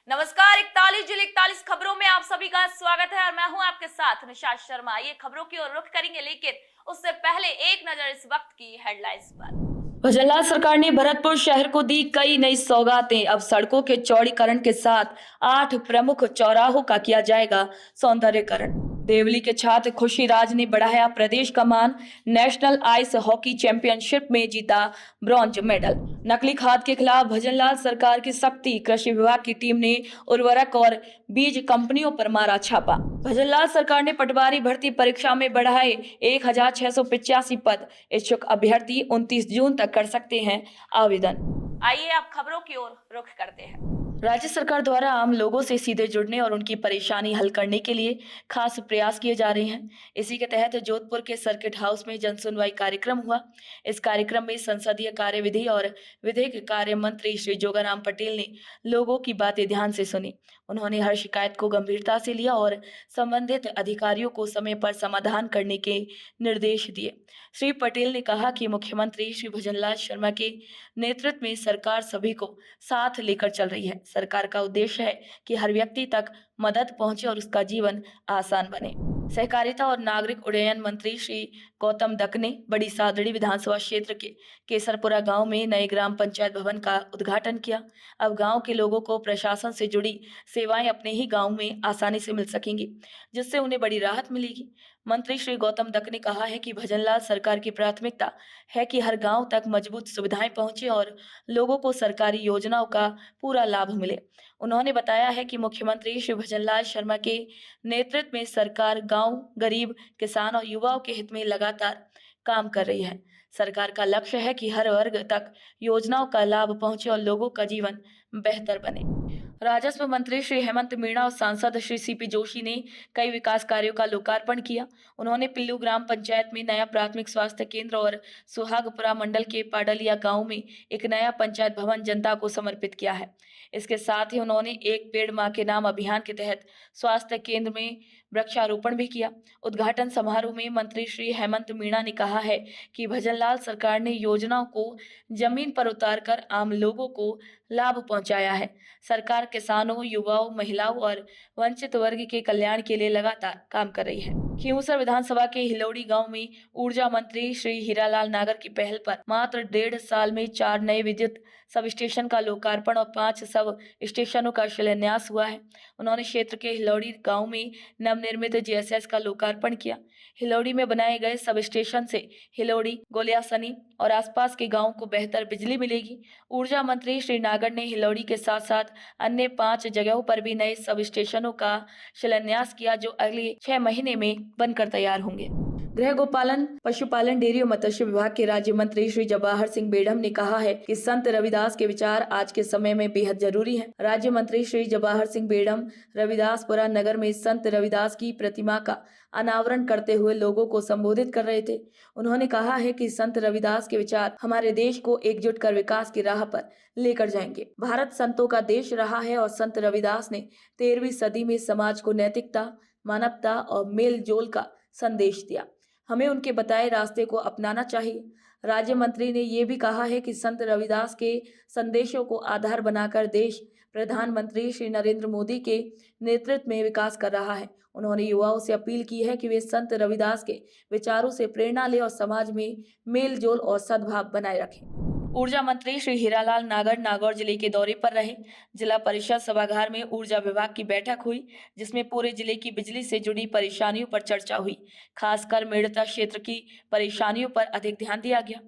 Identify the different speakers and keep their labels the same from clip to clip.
Speaker 1: नमस्कार, 41 जिले 41 खबरों में आप सभी का स्वागत है और मैं हूं आपके साथ निशात शर्मा। ये खबरों की ओर रुख करेंगे, लेकिन उससे पहले एक नजर इस वक्त की हेडलाइंस पर। भजनलाल सरकार ने भरतपुर शहर को दी कई नई सौगातें। अब सड़कों के चौड़ीकरण के साथ 8 प्रमुख चौराहों का किया जाएगा सौंदर्यीकरण। देवली के छात्र खुशी राज ने बढ़ाया प्रदेश का मान। नेशनल आइस हॉकी चैंपियनशिप में जीता ब्रॉन्ज मेडल। नकली खाद के खिलाफ भजनलाल सरकार की सख्ती। कृषि विभाग की टीम ने उर्वरक और बीज कंपनियों पर मारा छापा। भजनलाल सरकार ने पटवारी भर्ती परीक्षा में बढ़ाए 1685 पद। इच्छुक अभ्यर्थी 29 जून तक कर सकते हैं आवेदन। आइए अब खबरों की ओर रुख करते हैं। राज्य सरकार द्वारा आम लोगों से सीधे जुड़ने और उनकी परेशानी हल करने के लिए खास प्रयास किए जा रहे हैं। इसी के तहत जोधपुर के सर्किट हाउस में जन सुनवाई कार्यक्रम हुआ। इस कार्यक्रम में संसदीय कार्य विधि और विधिक कार्य मंत्री श्री जोगाराम पटेल ने लोगों की बातें ध्यान से सुनी। उन्होंने हर शिकायत को गंभीरता से लिया और संबंधित अधिकारियों को समय पर समाधान करने के निर्देश दिए। श्री पटेल ने कहा कि मुख्यमंत्री श्री भजनलाल शर्मा के नेतृत्व में सरकार सभी को साथ लेकर चल रही है। सरकार का उद्देश्य है कि हर व्यक्ति तक मदद पहुंचे और उसका जीवन आसान बने। सहकारिता और नागरिक उड्डयन मंत्री श्री गौतम दक ने बड़ी सादड़ी विधानसभा क्षेत्र के केसरपुरा गांव में नए ग्राम पंचायत भवन का उद्घाटन किया। अब गांव के लोगों को प्रशासन से जुड़ी सेवाएं अपने ही गांव में आसानी से मिल सकेंगी, जिससे उन्हें बड़ी राहत मिलेगी। मंत्री श्री गौतम दक ने कहा है कि भजनलाल सरकार की प्राथमिकता है कि हर गांव तक मजबूत सुविधाएं पहुंचे और लोगों को सरकारी योजनाओं का पूरा लाभ मिले। उन्होंने बताया है कि मुख्यमंत्री श्री भजनलाल शर्मा के नेतृत्व में सरकार गांव, गरीब, किसान और युवाओं के हित में लगातार काम कर रही है। सरकार का लक्ष्य है कि हर वर्ग तक योजनाओं का लाभ पहुंचे और लोगों का जीवन बेहतर बने। राजस्व मंत्री श्री हेमंत मीणा और सांसद श्री सीपी जोशी ने कई विकास कार्यों का लोकार्पण किया। उन्होंने पिल्लू ग्राम पंचायत में नया प्राथमिक स्वास्थ्य केंद्र और सुहागपुरा मंडल के पाडलिया गांव में एक नया पंचायत भवन जनता को समर्पित किया है। इसके साथ ही उन्होंने एक पेड़ मां के नाम अभियान के तहत स्वास्थ्य केंद्र में वृक्षारोपण भी किया। उद्घाटन समारोह में मंत्री श्री हेमंत मीणा ने कहा है कि भजनलाल सरकार ने योजनाओं को जमीन पर उतारकर आम लोगों को लाभ पहुंचाया है। सरकार किसानों, युवाओं, महिलाओं और वंचित वर्ग के कल्याण के लिए लगातार काम कर रही है। खींवसर विधानसभा के हिलौड़ी गांव में ऊर्जा मंत्री श्री हीरालाल नागर की पहल पर मात्र 1.5 साल में 4 नए विद्युत सब स्टेशन का लोकार्पण और 5 सब स्टेशनों का शिलान्यास हुआ है। उन्होंने क्षेत्र के हिलौड़ी गांव में नवनिर्मित जीएसएस का लोकार्पण किया। हिलौड़ी में बनाए गए सब स्टेशन से हिलौड़ी, गोलियासनी और आसपास के गांवों को बेहतर बिजली मिलेगी। ऊर्जा मंत्री श्री नागर ने हिलौड़ी के साथ साथ अन्य 5 जगहों पर भी नए सब स्टेशनों का शिलान्यास किया, जो अगले 6 महीने में बनकर तैयार होंगे। गृह गोपालन, पशुपालन, डेयरी और मत्स्य विभाग के राज्य मंत्री श्री जवाहर सिंह बेढ़म ने कहा है कि संत रविदास के विचार आज के समय में बेहद जरूरी है। राज्य मंत्री श्री जवाहर सिंह बेढ़म रविदासपुरा नगर में संत रविदास की प्रतिमा का अनावरण करते हुए लोगों को संबोधित कर रहे थे। उन्होंने कहा है कि संत रविदास के विचार हमारे देश को एकजुट कर विकास की राह पर लेकर जाएंगे। भारत संतों का देश रहा है और संत रविदास ने 13वीं सदी में समाज को नैतिकता, मानवता और मेल जोल का संदेश दिया। हमें उनके बताए रास्ते को अपनाना चाहिए। राज्य मंत्री ने ये भी कहा है कि संत रविदास के संदेशों को आधार बनाकर देश प्रधानमंत्री श्री नरेंद्र मोदी के नेतृत्व में विकास कर रहा है। उन्होंने युवाओं से अपील की है कि वे संत रविदास के विचारों से प्रेरणा लें और समाज में मेल जोल और सद्भाव बनाए रखें। ऊर्जा मंत्री श्री हीरालाल नागर नागौर जिले के दौरे पर रहे। जिला परिषद सभागार में ऊर्जा विभाग की बैठक हुई, जिसमें पूरे जिले की बिजली से जुड़ी परेशानियों पर चर्चा हुई। खासकर मेड़ता क्षेत्र की परेशानियों पर अधिक ध्यान दिया गया।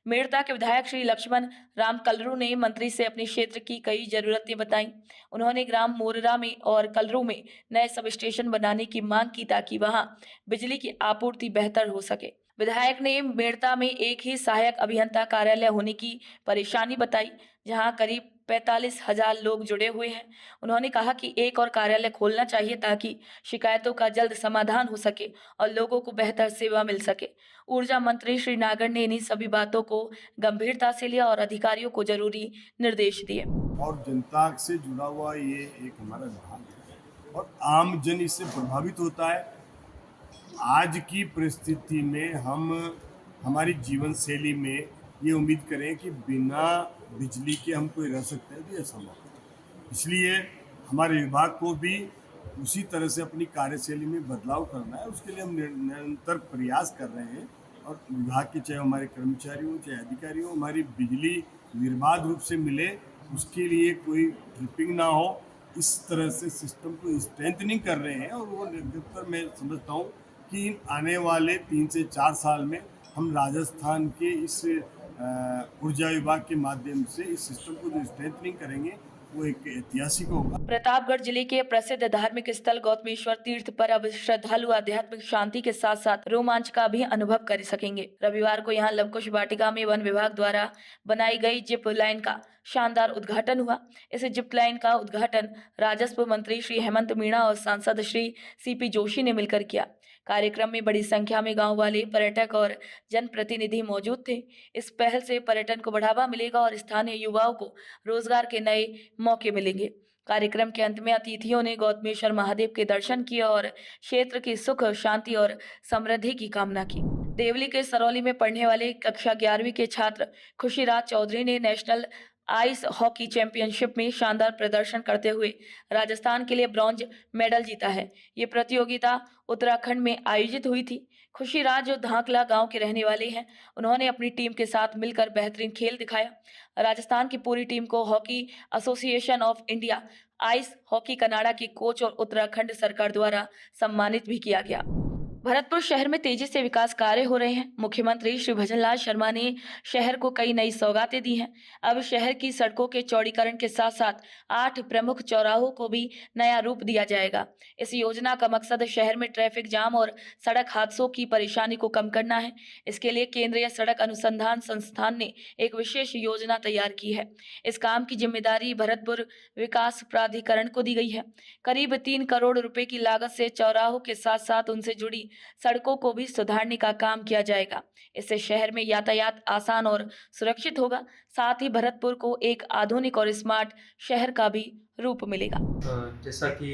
Speaker 1: मेड़ता के विधायक श्री लक्ष्मण राम कलरू ने मंत्री से अपने क्षेत्र की कई जरूरतें बताई। उन्होंने ग्राम मोररा में और कलरू में नए सब स्टेशन बनाने की मांग की, ताकि वहां बिजली की आपूर्ति बेहतर हो सके। विधायक ने मेड़ता में एक ही सहायक अभियंता कार्यालय होने की परेशानी बताई, जहां करीब 45,000 लोग जुड़े हुए हैं। उन्होंने कहा कि एक और कार्यालय खोलना चाहिए ताकि शिकायतों का जल्द समाधान हो सके और लोगों को बेहतर सेवा मिल सके। ऊर्जा मंत्री श्री नागर ने इन्हीं सभी बातों को गंभीरता से लिया और अधिकारियों को जरूरी निर्देश दिए।
Speaker 2: और जनता से जुड़ा हुआ ये एक हमारा विभाग है और आम जन इससे प्रभावित होता है। आज की परिस्थिति में हम हमारी जीवन शैली में ये उम्मीद करें कि बिना बिजली के हम कोई रह सकते हैं, तो ये असंभव है। इसलिए हमारे विभाग को भी उसी तरह से अपनी कार्यशैली में बदलाव करना है। उसके लिए हम निरंतर प्रयास कर रहे हैं और विभाग के चाहे हमारे कर्मचारी हो चाहे अधिकारी हो, हमारी बिजली निर्बाध रूप से मिले, उसके लिए कोई ट्रिपिंग ना हो, इस तरह से सिस्टम को स्ट्रेंथनिंग कर रहे हैं। और वो निरंतर मैं समझता हूँ कि आने वाले 3 से 4 साल में हम राजस्थान के इस ऊर्जा विभाग के माध्यम से इस सिस्टम को जो स्ट्रेंथनिंग करेंगे वो एक ऐतिहासिक होगा।
Speaker 1: प्रतापगढ़ जिले के प्रसिद्ध धार्मिक स्थल गौतमेश्वर तीर्थ पर अब श्रद्धालु आध्यात्मिक शांति के साथ साथ रोमांच का भी अनुभव कर सकेंगे। रविवार को यहां लवकुश वाटिका में वन विभाग द्वारा बनाई गई जिप लाइन का शानदार उद्घाटन हुआ। इस जिप लाइन का उद्घाटन राजस्व मंत्री श्री हेमंत मीणा और सांसद श्री सीपी जोशी ने मिलकर किया। कार्यक्रम में बड़ी संख्या में गांव वाले, पर्यटक और जनप्रतिनिधि मौजूद थे। इस पहल से पर्यटन को बढ़ावा मिलेगा और स्थानीय युवाओं को रोजगार के नए मौके मिलेंगे। कार्यक्रम के अंत में अतिथियों ने गौतमेश्वर महादेव के दर्शन किए और क्षेत्र की सुख, शांति और समृद्धि की कामना की। देवली के सरौली में पढ़ने वाले कक्षा 11वीं के छात्र खुशीराज चौधरी ने नेशनल आइस हॉकी चैंपियनशिप में शानदार प्रदर्शन करते हुए राजस्थान के लिए ब्रॉन्ज मेडल जीता है। ये प्रतियोगिता उत्तराखंड में आयोजित हुई थी। खुशीराज जो धाकला गांव के रहने वाले हैं, उन्होंने अपनी टीम के साथ मिलकर बेहतरीन खेल दिखाया। राजस्थान की पूरी टीम को hockey association of India ice hockey Canada की कोच और उत्तराखंड सरकार द्वारा सम्मानित भी किया गया। भरतपुर शहर में तेजी से विकास कार्य हो रहे हैं। मुख्यमंत्री श्री भजनलाल शर्मा ने शहर को कई नई सौगातें दी हैं। अब शहर की सड़कों के चौड़ीकरण के साथ साथ 8 प्रमुख चौराहों को भी नया रूप दिया जाएगा। इस योजना का मकसद शहर में ट्रैफिक जाम और सड़क हादसों की परेशानी को कम करना है। इसके लिए केंद्रीय सड़क अनुसंधान संस्थान ने एक विशेष योजना तैयार की है। इस काम की जिम्मेदारी भरतपुर विकास प्राधिकरण को दी गई है। करीब 3 करोड़ रुपए की लागत से चौराहों के साथ साथ उनसे जुड़ी सड़कों को भी सुधारने का काम किया जाएगा। इससे शहर में यातायात आसान और सुरक्षित होगा। साथ ही भरतपुर को एक आधुनिक और स्मार्ट शहर का भी रूप मिलेगा।
Speaker 3: जैसा कि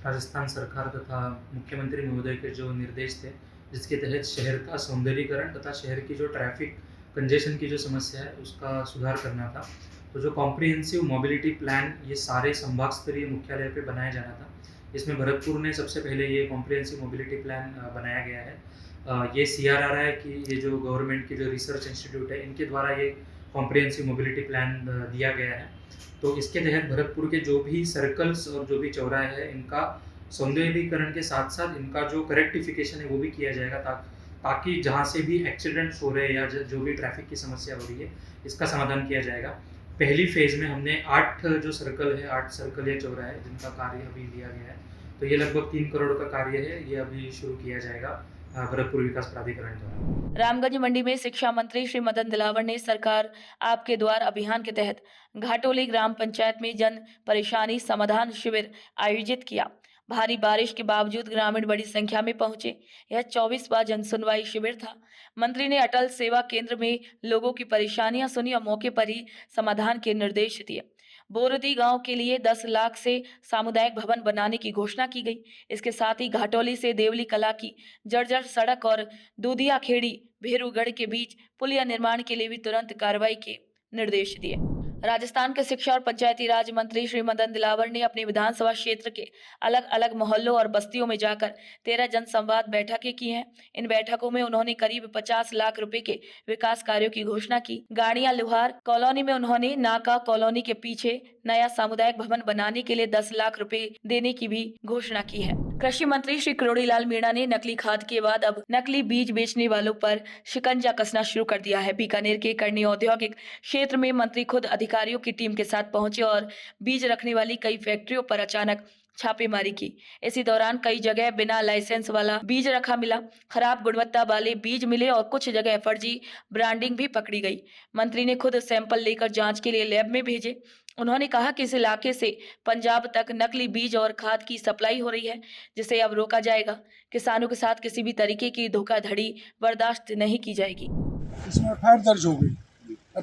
Speaker 3: राजस्थान सरकार तथा मुख्यमंत्री महोदय के जो निर्देश थे, जिसके तहत शहर का सौंदर्यीकरण तथा शहर की जो ट्रैफिक कंजेशन की जो समस्या है उसका सुधार करना था, तो जो कॉम्प्रिहेंसिव मोबिलिटी प्लान ये सारे संभाग स्तरीय मुख्यालय पे बनाया जाना था। इसमें भरतपुर ने सबसे पहले ये कॉम्प्रिहेंसिव मोबिलिटी प्लान बनाया गया है। ये CRRI की ये जो गवर्नमेंट की जो रिसर्च इंस्टीट्यूट है, इनके द्वारा ये कॉम्प्रिहेंसिव मोबिलिटी प्लान दिया गया है। तो इसके तहत भरतपुर के जो भी सर्कल्स और जो भी चौराहे हैं, इनका सौंदर्यीकरण के साथ साथ इनका जो करेक्टिफिकेशन है वो भी किया जाएगा, ताकि जहाँ से भी एक्सीडेंट्स हो रहे हैं या जो भी ट्रैफिक की समस्या हो रही है, इसका समाधान किया जाएगा। पहली फेज़ में हमने 8 जो सर्कल है, 8 सर्कल या चौराहे जिनका कार्य अभी लिया गया है, तो ये लगभग 3 करोड़ का कार्य है। ये अभी शुरू किया जाएगा भरतपुर विकास प्राधिकरण द्वारा।
Speaker 1: रामगंज मंडी में शिक्षा मंत्री श्री मदन दिलावर ने सरकार आपके द्वार अभियान के तहत घाटोली ग्राम पंचायत में जन परेशानी समाधान शिविर आयोजित किया। भारी बारिश के बावजूद ग्रामीण बड़ी संख्या में पहुंचे। यह 24वां जन सुनवाई शिविर था। मंत्री ने अटल सेवा केंद्र में लोगों की परेशानियां सुनी और मौके पर ही समाधान के निर्देश दिए। बोरदी गांव के लिए 10 लाख से सामुदायिक भवन बनाने की घोषणा की गई। इसके साथ ही घाटोली से देवली कला की जर्जर सड़क और दूधिया खेड़ी भेरूगढ़ के बीच पुलिया निर्माण के लिए भी तुरंत कार्रवाई के निर्देश दिए। राजस्थान के शिक्षा और पंचायती राज मंत्री श्री मदन दिलावर ने अपने विधानसभा क्षेत्र के अलग अलग मोहल्लों और बस्तियों में जाकर 13 जनसंवाद बैठकें की हैं। इन बैठकों में उन्होंने करीब 50 लाख रुपए के विकास कार्यों की घोषणा की। गाड़ियां लुहार कॉलोनी में उन्होंने नाका कॉलोनी के पीछे नया सामुदायिक भवन बनाने के लिए 10 लाख रुपए देने की भी घोषणा की है। कृषि मंत्री श्री किरोड़ीलाल मीणा ने नकली खाद के बाद अब नकली बीज बेचने वालों पर शिकंजा कसना शुरू कर दिया है। बीकानेर के करनी औद्योगिक क्षेत्र में मंत्री खुद अधिकारियों की टीम के साथ पहुंचे और बीज रखने वाली कई फैक्ट्रियों पर अचानक छापेमारी की। इसी दौरान कई जगह बिना लाइसेंस वाला बीज रखा मिला, खराब गुणवत्ता वाले बीज मिले और कुछ जगह फर्जी ब्रांडिंग भी पकड़ी गई। मंत्री ने खुद सैंपल लेकर जांच के लिए लैब में भेजे। उन्होंने कहा कि इस इलाके से पंजाब तक नकली बीज और खाद की सप्लाई हो रही है, जिसे अब रोका जाएगा। किसानों के साथ किसी भी तरीके की धोखाधड़ी बर्दाश्त नहीं की जाएगी।
Speaker 4: इसमें FIR दर्ज हो गई।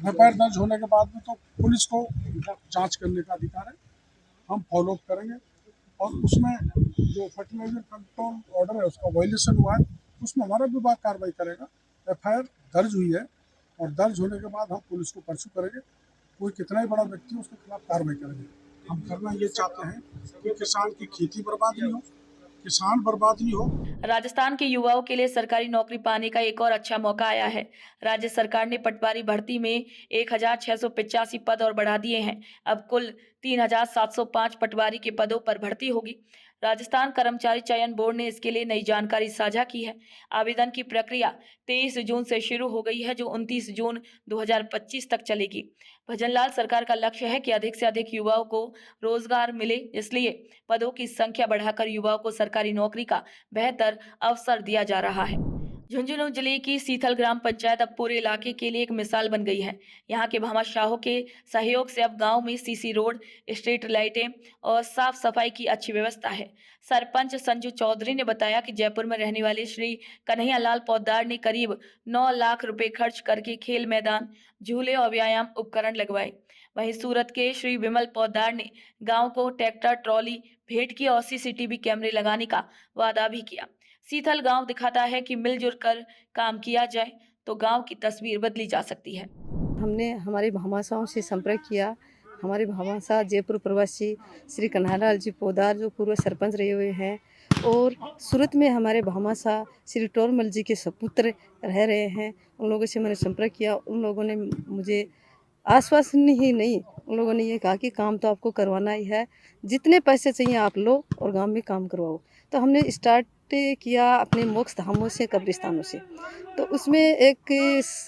Speaker 4: FIR दर्ज होने के बाद में तो पुलिस को जांच करने का अधिकार है, हम फॉलो करेंगे। और उसमें जो फर्टिलाइजर कंट्रोल ऑर्डर है उसका वायलेशन हुआ है, उसमें हमारा विभाग कार्रवाई करेगा। FIR दर्ज हुई है और दर्ज होने के बाद हम पुलिस को परसू करेंगे। कोई कितना ही बड़ा व्यक्ति उसके खिलाफ कार्रवाई करेंगे। हम करना ये चाहते हैं कि किसान की खेती बर्बाद नहीं हो, किसान बर्बाद नहीं हो।
Speaker 1: राजस्थान के युवाओं के लिए सरकारी नौकरी पाने का एक और अच्छा मौका आया है। राज्य सरकार ने पटवारी भर्ती में 1685 पद और बढ़ा दिए हैं। अब कुल 3705 पटवारी के पदों पर भर्ती होगी। राजस्थान कर्मचारी चयन बोर्ड ने इसके लिए नई जानकारी साझा की है। आवेदन की प्रक्रिया 23 जून से शुरू हो गई है, जो 29 जून 2025 तक चलेगी। भजनलाल सरकार का लक्ष्य है कि अधिक से अधिक युवाओं को रोजगार मिले, इसलिए पदों की संख्या बढ़ाकर युवाओं को सरकारी नौकरी का बेहतर अवसर दिया जा रहा है। झुंझुनू जिले की सीथल ग्राम पंचायत अब पूरे इलाके के लिए एक मिसाल बन गई है। यहाँ के भामाशाहों के सहयोग से अब गांव में सीसी रोड, स्ट्रीट लाइटें और साफ सफाई की अच्छी व्यवस्था है। सरपंच संजू चौधरी ने बताया कि जयपुर में रहने वाले श्री कन्हैयालाल पौदार ने करीब 9 लाख रुपए खर्च करके खेल मैदान, झूले और व्यायाम उपकरण लगवाए। वहीं सूरत के श्री विमल पौदार ने गांव को ट्रैक्टर ट्रॉली भेंट की और सीसीटीवी कैमरे लगाने का वादा भी किया। सीथल गांव दिखाता है कि मिलजुल कर काम किया जाए तो गांव की तस्वीर बदली जा सकती है।
Speaker 5: हमने हमारे भामाशाहों से संपर्क किया। हमारे भामाशाह जयपुर प्रवासी श्री कन्हैयालाल जी पौदार जो पूर्व सरपंच रहे हुए हैं, और सूरत में हमारे भामाशाह श्री टोरमल जी के सपुत्र रह रहे हैं। उन लोगों से मैंने संपर्क किया। उन लोगों ने मुझे आश्वासन ही नहीं, उन लोगों ने ये कहा कि काम तो आपको करवाना ही है, जितने पैसे चाहिए आप लो और गांव में काम करवाओ। तो हमने स्टार्ट किया अपने मोक्ष धामों से, कब्रिस्तानों से। तो उसमें एक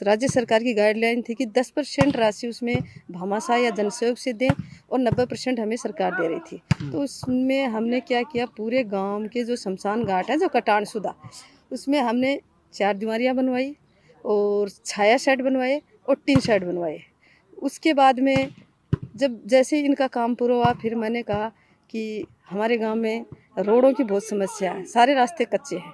Speaker 5: राज्य सरकार की गाइडलाइन थी कि 10% राशि उसमें भामाशाह या जनसहयोग से दें और 90% हमें सरकार दे रही थी। तो उसमें हमने क्या किया, पूरे गांव के जो शमशान घाट है जो कटानशुदा, उसमें हमने 4 दीवारियाँ बनवाई और छाया शेड बनवाए और टीन शेड बनवाए। उसके बाद में जब जैसे इनका काम पूरा हुआ, फिर मैंने कहा कि हमारे गांव में रोडों की बहुत समस्या है, सारे रास्ते कच्चे हैं।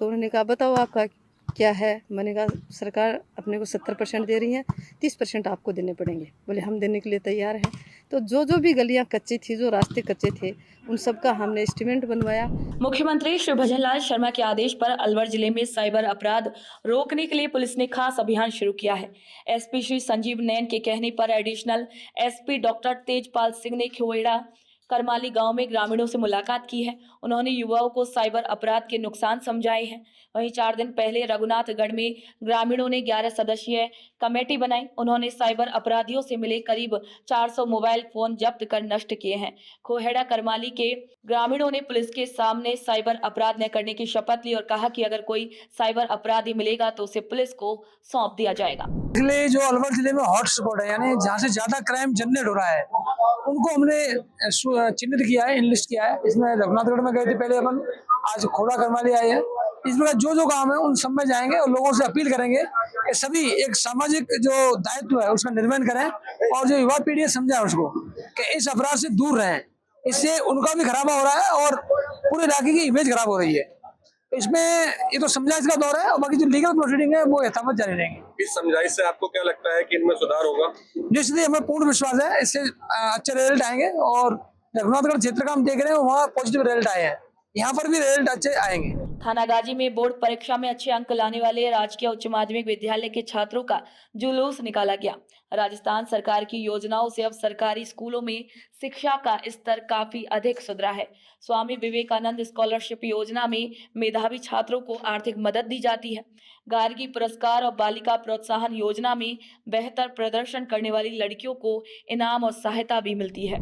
Speaker 5: तो उन्होंने कहा बताओ आपका क्या है। मैंने कहा सरकार अपने को 70% दे रही है, 30% आपको देने पड़ेंगे। बोले हम देने के लिए तैयार हैं। तो जो भी गलियां कच्ची थी, जो रास्ते कच्चे थे, उन सब का हमने एस्टीमेट बनवाया।
Speaker 1: मुख्यमंत्री श्री भजनलाल शर्मा के आदेश पर अलवर जिले में साइबर अपराध रोकने के लिए पुलिस ने खास अभियान शुरू किया है। एसपी श्री संजीव नैन के कहने पर additional SP doctor Tejpal Singh ने खोहेड़ा करमाली गांव में ग्रामीणों से मुलाकात की है। उन्होंने युवाओं को साइबर अपराध के नुकसान समझाए हैं। वहीं 4 दिन पहले रघुनाथगढ़ में ग्रामीणों ने 11 सदस्यीय कमेटी बनाई। उन्होंने साइबर अपराधियों से मिले करीब 400 मोबाइल फोन जब्त कर नष्ट किए हैं। खोहेड़ा करमाली के ग्रामीणों ने पुलिस के सामने साइबर अपराध न करने की शपथ ली और कहा कि अगर कोई साइबर अपराधी मिलेगा तो उसे पुलिस को सौंप दिया जाएगा।
Speaker 6: इसलिए जो अलवर जिले में हॉट स्पॉट है, यानी जहाँ से ज्यादा क्राइम जनरेट हो रहा है, उनको हमने चिन्हित किया है, इनलिस्ट किया है। इसमें रघुनाथगढ़ में गए थे पहले अपन, आज खोड़ा करमाली आए हैं। इस प्रकार जो काम है उन सब में जाएंगे और लोगों से अपील करेंगे कि सभी एक सामाजिक जो दायित्व है उसका निर्वहन करें और जो युवा पीढ़ी है समझाएं उसको कि इस अपराध से दूर रहें। इससे उनका भी खराबा हो रहा है और पूरे इलाके की इमेज खराब हो रही है। इसमें ये तो समझाइश का दौर है और बाकी जो लीगल प्रोसीडिंग है वो यथावत जारी रहेंगे।
Speaker 7: इस समझाइश से आपको क्या लगता है कि इनमें सुधार होगा?
Speaker 6: निश्चित ही हमें पूर्ण विश्वास है, इससे अच्छे रिजल्ट आएंगे। और रघुनाथगढ़ क्षेत्र का हम देख रहे हैं वहाँ पॉजिटिव रिजल्ट आए हैं, यहाँ पर भी रिजल्ट अच्छे आएंगे।
Speaker 1: थानागाजी में बोर्ड परीक्षा में अच्छे अंक लाने वाले राजकीय उच्च माध्यमिक विद्यालय के छात्रों का जुलूस निकाला गया। राजस्थान सरकार की योजनाओं से अब सरकारी स्कूलों में शिक्षा का स्तर काफी अधिक सुधरा है। स्वामी विवेकानंद स्कॉलरशिप योजना में मेधावी छात्रों को आर्थिक मदद दी जाती है। गार्गी पुरस्कार और बालिका प्रोत्साहन योजना में बेहतर प्रदर्शन करने वाली लड़कियों को इनाम और सहायता भी मिलती है।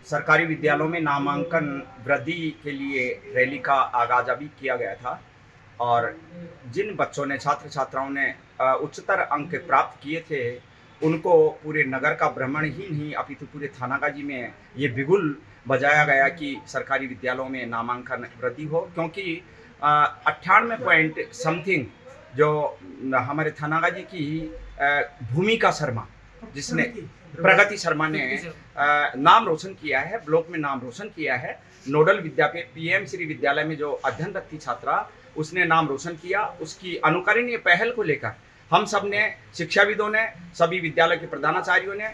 Speaker 8: सरकारी विद्यालयों में नामांकन वृद्धि के लिए रैली का आगाज अभी किया गया था और जिन बच्चों ने, छात्र छात्राओं ने उच्चतर अंक प्राप्त किए थे, उनको पूरे नगर का भ्रमण ही नहीं अपितु पूरे थानागाजी में ये बिगुल बजाया गया कि सरकारी विद्यालयों में नामांकन वृद्धि हो, क्योंकि 98 पॉइंट समथिंग जो हमारे थानागाजी की भूमिका शर्मा, जिसने प्रगति शर्मा ने नाम रोशन किया है, ब्लॉक में नाम रोशन किया है। नोडल विद्यापीठ पीएम श्री विद्यालय में जो अध्ययनरत थी छात्रा, उसने नाम रोशन किया। उसकी अनुकरणीय पहल को लेकर हम सब ने, शिक्षाविदों ने, सभी विद्यालय के प्रधानाचार्यों ने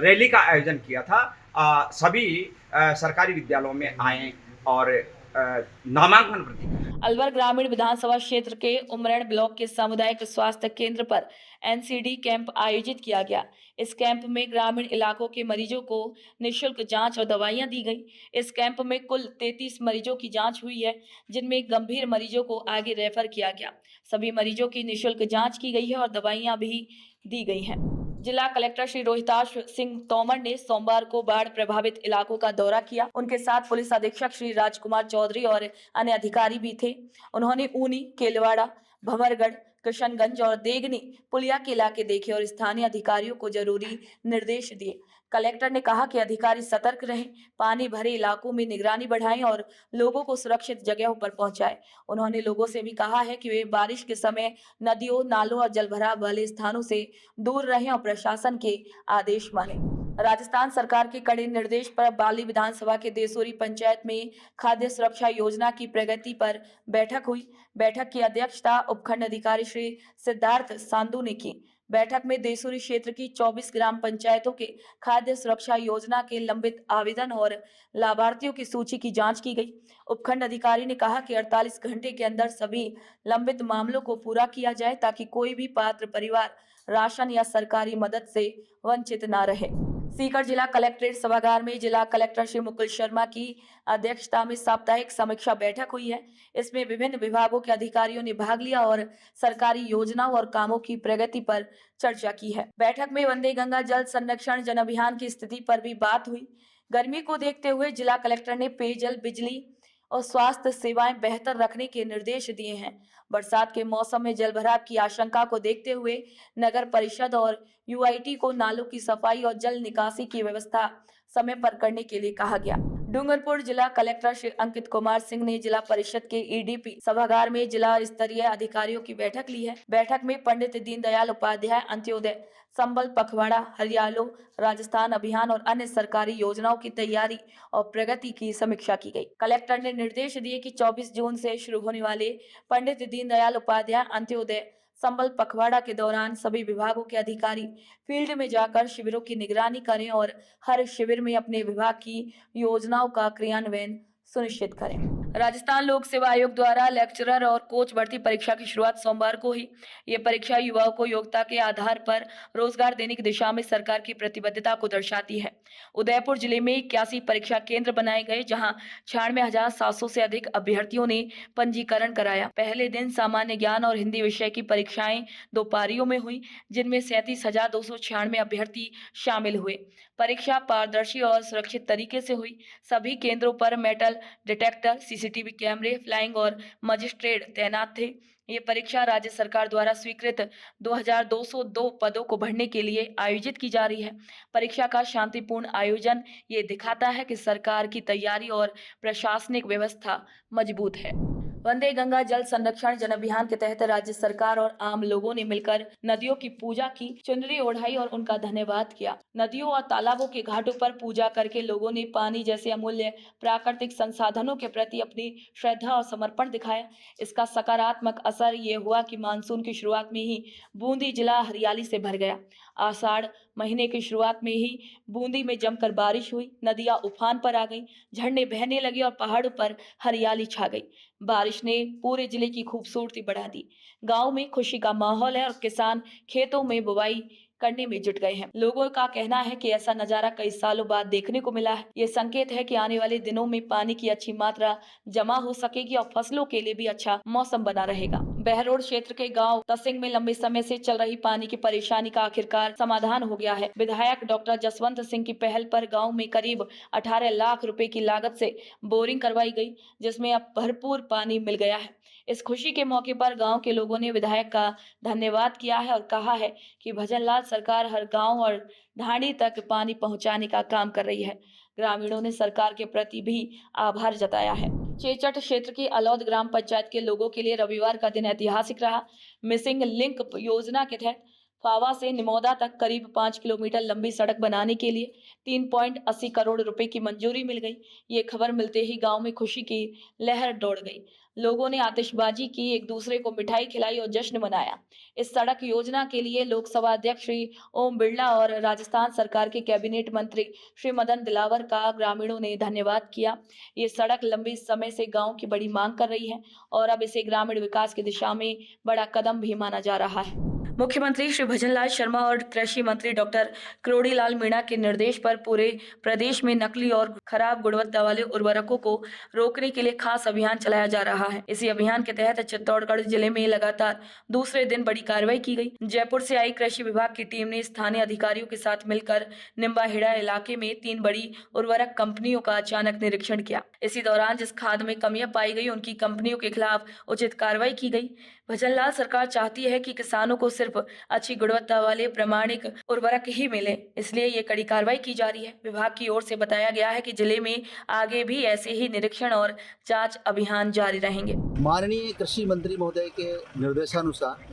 Speaker 8: रैली का आयोजन किया था। सभी सरकारी विद्यालयों में आए और नामांकन वृद्धि।
Speaker 1: अलवर ग्रामीण विधानसभा क्षेत्र के उमरेड ब्लॉक के सामुदायिक स्वास्थ्य केंद्र पर एनसीडी कैंप आयोजित किया गया। इस कैंप में ग्रामीण इलाकों के मरीजों को निःशुल्क जांच और दवाइयां दी गई। इस कैंप में कुल 33 मरीजों की जांच हुई है, जिनमें गंभीर मरीजों को आगे रेफर किया गया। सभी मरीजों की निःशुल्क जांच की गई है और दवाइयां भी दी गई हैं। जिला कलेक्टर श्री रोहिताश सिंह तोमर ने सोमवार को बाढ़ प्रभावित इलाकों का दौरा किया। उनके साथ पुलिस अधीक्षक श्री राजकुमार चौधरी और अन्य अधिकारी भी थे। उन्होंने ऊनी, केलवाड़ा, भंवरगढ़, किशनगंज और देगनी पुलिया के इलाके देखे और स्थानीय अधिकारियों को जरूरी निर्देश दिए। कलेक्टर ने कहा कि अधिकारी सतर्क रहें, पानी भरे इलाकों में निगरानी बढ़ाएं और लोगों को सुरक्षित जगहों पर पहुंचाएं। उन्होंने लोगों से भी कहा है कि वे बारिश के समय नदियों, नालों और जलभराव वाले स्थानों से दूर रहें और प्रशासन के आदेश मानें। राजस्थान सरकार के कड़े निर्देश पर बाली विधानसभा के देसोरी पंचायत में खाद्य सुरक्षा योजना की प्रगति पर बैठक हुई। बैठक की अध्यक्षता उपखंड अधिकारी श्री सिद्धार्थ सांधु ने की। बैठक में देसुरी क्षेत्र की 24 ग्राम पंचायतों के खाद्य सुरक्षा योजना के लंबित आवेदन और लाभार्थियों की सूची की जांच की गई। उपखंड अधिकारी ने कहा कि 48 घंटे के अंदर सभी लंबित मामलों को पूरा किया जाए ताकि कोई भी पात्र परिवार राशन या सरकारी मदद से वंचित न रहे। सीकर जिला कलेक्ट्रेट सभागार में जिला कलेक्टर श्री मुकुल शर्मा की अध्यक्षता में साप्ताहिक समीक्षा बैठक हुई है। इसमें विभिन्न विभागों के अधिकारियों ने भाग लिया और सरकारी योजनाओं और कामों की प्रगति पर चर्चा की है। बैठक में वंदे गंगा जल संरक्षण जन अभियान की स्थिति पर भी बात हुई। गर्मी को देखते हुए जिला कलेक्टर ने पेयजल, बिजली और स्वास्थ्य सेवाएं बेहतर रखने के निर्देश दिए हैं। बरसात के मौसम में जलभराव की आशंका को देखते हुए नगर परिषद और यूआईटी को नालों की सफाई और जल निकासी की व्यवस्था समय पर करने के लिए कहा गया। डूंगरपुर जिला कलेक्टर श्री अंकित कुमार सिंह ने जिला परिषद के ईडीपी सभागार में जिला स्तरीय अधिकारियों की बैठक ली है। बैठक में पंडित दीनदयाल उपाध्याय अंत्योदय, संबल पखवाड़ा, हरियालो राजस्थान अभियान और अन्य सरकारी योजनाओं की तैयारी और प्रगति की समीक्षा की गई। कलेक्टर ने निर्देश दिए कि 24 जून से शुरू होने वाले पंडित दीनदयाल उपाध्याय अंत्योदय संबल पखवाड़ा के दौरान सभी विभागों के अधिकारी फील्ड में जाकर शिविरों की निगरानी करें और हर शिविर में अपने विभाग की योजनाओं का क्रियान्वयन सुनिश्चित करें। राजस्थान लोक सेवा आयोग द्वारा लेक्चरर और कोच भर्ती परीक्षा की शुरुआत सोमवार को हुई। ये परीक्षा युवाओं को योग्यता के आधार पर रोजगार देने की दिशा में सरकार की प्रतिबद्धता को दर्शाती है। उदयपुर जिले में 81 परीक्षा केंद्र बनाए गए, जहां 96,700 से अधिक अभ्यर्थियों ने पंजीकरण कराया। पहले दिन सामान्य ज्ञान और हिंदी विषय की परीक्षाएं 2 पारियों में हुई, जिनमें 37,296 अभ्यर्थी शामिल हुए। परीक्षा पारदर्शी और सुरक्षित तरीके से हुई। सभी केंद्रों पर मेटल डिटेक्टर, सीसीटीवी कैमरे, फ्लाइंग और मजिस्ट्रेट तैनात थे। ये परीक्षा राज्य सरकार द्वारा स्वीकृत 2202 पदों को भरने के लिए आयोजित की जा रही है। परीक्षा का शांतिपूर्ण आयोजन ये दिखाता है कि सरकार की तैयारी और प्रशासनिक व्यवस्था मजबूत है। वंदे गंगा जल संरक्षण जन अभियान के तहत राज्य सरकार और आम लोगों ने मिलकर नदियों की पूजा की, चुनरी ओढ़ाई और उनका धन्यवाद किया। नदियों और तालाबों के घाटों पर पूजा करके लोगों ने पानी जैसे अमूल्य प्राकृतिक संसाधनों के प्रति अपनी श्रद्धा और समर्पण दिखाया। इसका सकारात्मक असर ये हुआ कि मानसून की शुरुआत में ही बूंदी जिला हरियाली से भर गया। आषाढ़ महीने की शुरुआत में ही बूंदी में जमकर बारिश हुई, नदियां उफान पर आ गईं, झरने बहने लगे और पहाड़ों पर हरियाली छा गई। बारिश ने पूरे जिले की खूबसूरती बढ़ा दी। गांव में खुशी का माहौल है और किसान खेतों में बुवाई करने में जुट गए हैं। लोगों का कहना है कि ऐसा नजारा कई सालों बाद देखने को मिला है। ये संकेत है कि आने वाले दिनों में पानी की अच्छी मात्रा जमा हो सकेगी और फसलों के लिए भी अच्छा मौसम बना रहेगा। बहरोड क्षेत्र के गांव तसिंग में लंबे समय से चल रही पानी की परेशानी का आखिरकार समाधान हो गया है। विधायक डॉक्टर जसवंत सिंह की पहल पर गांव में करीब 18 लाख रुपए की लागत से बोरिंग करवाई गई, जिसमें अब भरपूर पानी मिल गया है। इस खुशी के मौके पर गांव के लोगों ने विधायक का धन्यवाद किया है और कहा है कि भजनलाल सरकार हर गांव और ढाणी तक पानी पहुंचाने का काम कर रही है। ग्रामीणों ने सरकार के प्रति भी आभार जताया है। चेचट क्षेत्र की अलौद ग्राम पंचायत के लोगों के लिए रविवार का दिन ऐतिहासिक रहा। मिसिंग लिंक योजना के तहत फावा से निमोदा तक करीब 5 किलोमीटर लंबी सड़क बनाने के लिए 3.80 करोड़ रुपए की मंजूरी मिल गई। ये खबर मिलते ही गांव में खुशी की लहर दौड़ गई। लोगों ने आतिशबाजी की, एक दूसरे को मिठाई खिलाई और जश्न मनाया। इस सड़क योजना के लिए लोकसभा अध्यक्ष श्री ओम बिरला और राजस्थान सरकार के कैबिनेट मंत्री श्री मदन दिलावर का ग्रामीणों ने धन्यवाद किया। ये सड़क लंबे समय से गांव की बड़ी मांग कर रही है और अब इसे ग्रामीण विकास की दिशा में बड़ा कदम भी माना जा रहा है। मुख्यमंत्री श्री भजनलाल शर्मा और कृषि मंत्री डॉक्टर क्रोड़ीलाल मीणा के निर्देश पर पूरे प्रदेश में नकली और खराब गुणवत्ता वाले उर्वरकों को रोकने के लिए खास अभियान चलाया जा रहा है। इसी अभियान के तहत चित्तौड़गढ़ जिले में लगातार दूसरे दिन बड़ी कार्रवाई की गई। जयपुर से आई कृषि विभाग की टीम ने स्थानीय अधिकारियों के साथ मिलकर निम्बाहेड़ा इलाके में 3 बड़ी उर्वरक कंपनियों का अचानक निरीक्षण किया। इसी दौरान जिस खाद में कमियां पाई गई उनकी कंपनियों के खिलाफ उचित कार्रवाई की गई। भजनलाल सरकार चाहती है कि किसानों को सिर्फ अच्छी गुणवत्ता वाले प्रमाणिक उर्वरक ही मिले, इसलिए ये कड़ी कार्रवाई की जा रही है। विभाग की ओर से बताया गया है कि जिले में आगे भी ऐसे ही निरीक्षण और जांच अभियान जारी रहेंगे।
Speaker 9: माननीय कृषि मंत्री महोदय के निर्देशानुसार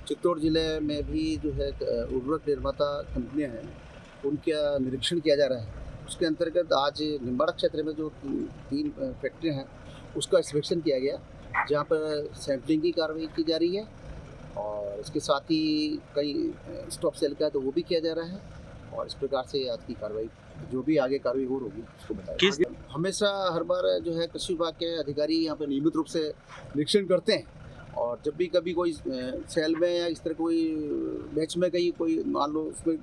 Speaker 9: चित्तौड़ जिले में भी जो है उर्वरक निर्माता कंपनियां हैं उनका निरीक्षण किया जा रहा है। उसके अंतर्गत आज निम्बाड़ा क्षेत्र में जो 3 फैक्ट्रियां हैं उसका इंस्पेक्शन किया गया, जहाँ पर सैंपलिंग की कार्रवाई की जा रही है और इसके साथ ही कई स्टॉप सेल का है तो वो भी किया जा रहा है। और इस प्रकार से आज की कार्रवाई जो भी आगे कार्रवाई और होगी उसको बताया। हमेशा हर बार जो है कृषि विभाग के अधिकारी यहाँ पर नियमित रूप से निरीक्षण करते हैं और जब भी कभी कोई सेल में या इस तरह कोई मैच में कहीं कोई मान लो उसमें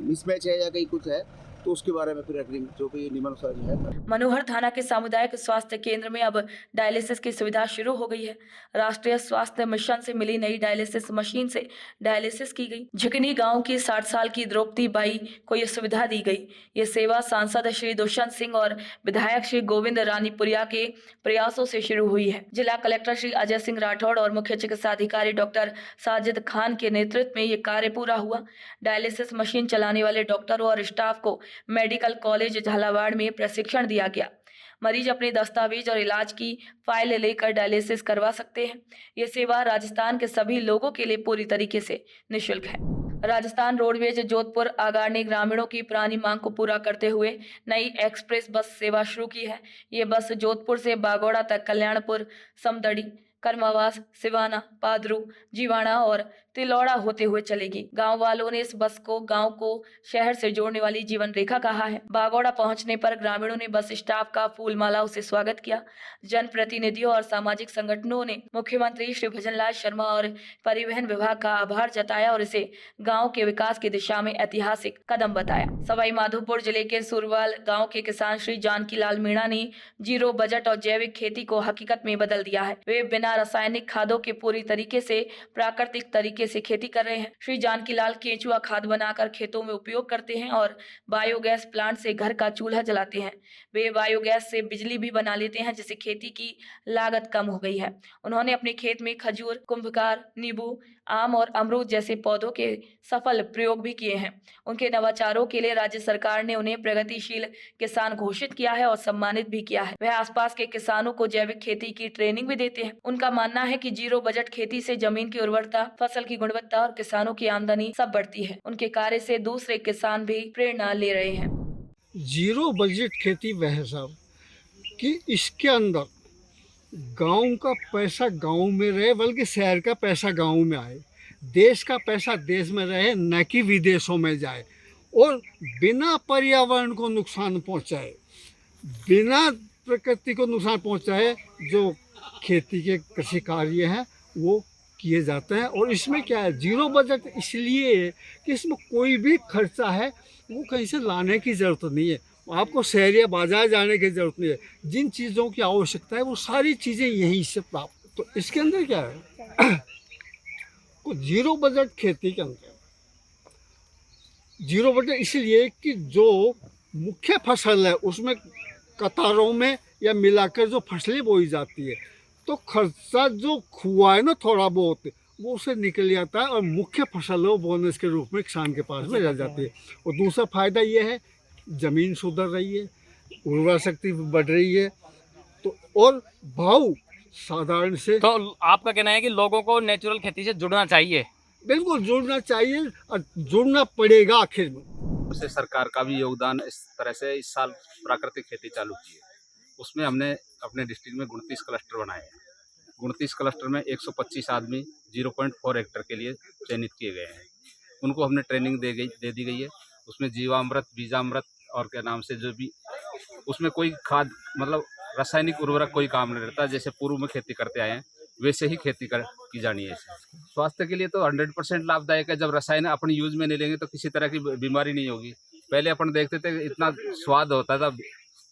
Speaker 9: मिसमैच है या कहीं कुछ है तो उसके बारे में फिर अग्रिम जो भी नियमानुसार जो है।
Speaker 1: मनोहर थाना के सामुदायिक स्वास्थ्य केंद्र में अब डायलिसिस की सुविधा शुरू हो गई है। राष्ट्रीय स्वास्थ्य मिशन से मिली नई डायलिसिस मशीन से डायलिसिस की गई। झिकनी गांव की 60 साल की द्रौपदी बाई को यह सुविधा दी गई। ये सेवा सांसद श्री दुष्यंत सिंह और विधायक श्री गोविंद रानीपुरिया के प्रयासों से शुरू हुई है। जिला कलेक्टर श्री अजय सिंह राठौड़ और मुख्य चिकित्सा अधिकारी डॉक्टर साजिद खान के नेतृत्व में ये कार्य पूरा हुआ। डायलिसिस मशीन चलाने वाले डॉक्टरों और स्टाफ को मेडिकल कॉलेज झालावाड़ में प्रशिक्षण दिया गया। मरीज अपने दस्तावेज और इलाज की फाइल लेकर डायलिसिस करवा सकते हैं। ये सेवा राजस्थान के सभी लोगों के लिए पूरी तरीके से निःशुल्क है। राजस्थान रोडवेज जोधपुर आगार ने ग्रामीणों की पुरानी मांग को पूरा करते हुए नई एक्सप्रेस बस सेवा शुरू की है। ये बस जोधपुर से बागोड़ा तक कल्याणपुर, समदड़ी, कर्मावास, सिवाना, पादरू, जीवाणा और तिलौड़ा होते हुए चलेगी। गांव वालों ने इस बस को गांव को शहर से जोड़ने वाली जीवन रेखा कहा है। बागोड़ा पहुंचने पर ग्रामीणों ने बस स्टाफ का फूल मालाओं से स्वागत किया। जनप्रतिनिधियों और सामाजिक संगठनों ने मुख्यमंत्री श्री भजनलाल शर्मा और परिवहन विभाग का आभार जताया और इसे गाँव के विकास की दिशा में ऐतिहासिक कदम बताया। सवाई माधोपुर जिले के सुरवाल गाँव के किसान श्री जानकीलाल मीणा ने जीरो बजट और जैविक खेती को हकीकत में बदल दिया है। वे बिना रासायनिक खादों के पूरी तरीके से प्राकृतिक तरीके से खेती कर रहे हैं। श्री जानकीलाल केंचुआ खाद बनाकर खेतों में उपयोग करते हैं और बायोगैस प्लांट से घर का चूल्हा जलाते हैं। वे बायोगैस से बिजली भी बना लेते हैं, जिससे खेती की लागत कम हो गई है। उन्होंने अपने खेत में खजूर, कुंभकार, नींबू, आम और अमरूद जैसे पौधों के सफल प्रयोग भी किए हैं। उनके नवाचारों के लिए राज्य सरकार ने उन्हें प्रगतिशील किसान घोषित किया है और सम्मानित भी किया है। वह आसपास के किसानों को जैविक खेती की ट्रेनिंग भी देते हैं। उनका मानना है कि जीरो बजट खेती से जमीन की उर्वरता, फसल की गुणवत्ता और किसानों की आमदनी सब बढ़ती है। उनके कार्य से दूसरे किसान भी प्रेरणा ले रहे हैं।
Speaker 10: जीरो बजट खेती वह है साहब कि इसके अंदर गांव का पैसा गांव में रहे, बल्कि शहर का पैसा गांव में आए, देश का पैसा देश में रहे, न कि विदेशों में जाए, और बिना पर्यावरण को नुकसान पहुंचाए, बिना प्रकृति को नुकसान पहुंचाए जो खेती के कृषि कार्य हैं वो किए जाते हैं। और इसमें क्या है, जीरो बजट इसलिए कि इसमें कोई भी खर्चा है वो कहीं से लाने की ज़रूरत नहीं है, आपको शहर या बाजार जाने की ज़रूरत नहीं है। जिन चीज़ों की आवश्यकता है वो सारी चीज़ें यहीं से प्राप्त। तो इसके अंदर क्या है जीरो बजट खेती के अंदर जीरो बजट इसलिए कि जो मुख्य फसल है उसमें कतारों में या मिलाकर जो फसलें बोई जाती है तो खर्चा जो हुआ है ना थोड़ा बहुत वो उसे निकल जाता है और मुख्य फसल वो बोनस के रूप में किसान के पास में रह जाती है। और दूसरा फायदा ये है ज़मीन सुधर रही है, उर्वरा शक्ति बढ़ रही है, तो और भाव साधारण से।
Speaker 11: तो आपका कहना है कि लोगों को नेचुरल खेती से जुड़ना चाहिए?
Speaker 10: बिल्कुल जुड़ना चाहिए और जुड़ना पड़ेगा आखिर में।
Speaker 12: से सरकार का भी योगदान इस तरह से इस साल प्राकृतिक खेती चालू की है, उसमें हमने अपने डिस्ट्रिक्ट में 29 क्लस्टर बनाए हैं 29 क्लस्टर में 125 आदमी 0.4 हेक्टेयर के लिए चयनित किए गए हैं। उनको हमने ट्रेनिंग दे दी गई है। उसमें जीवामृत, बीजामृत और क्या नाम से जो भी उसमें कोई खाद मतलब रासायनिक उर्वरक कोई काम नहीं रहता। जैसे पूर्व में खेती करते आए हैं वैसे ही खेती की जानी है। स्वास्थ्य के लिए तो 100% लाभदायक है। जब रसायन अपने यूज में नहीं लेंगे तो किसी तरह की बीमारी नहीं होगी। पहले अपन देखते थे इतना स्वाद होता था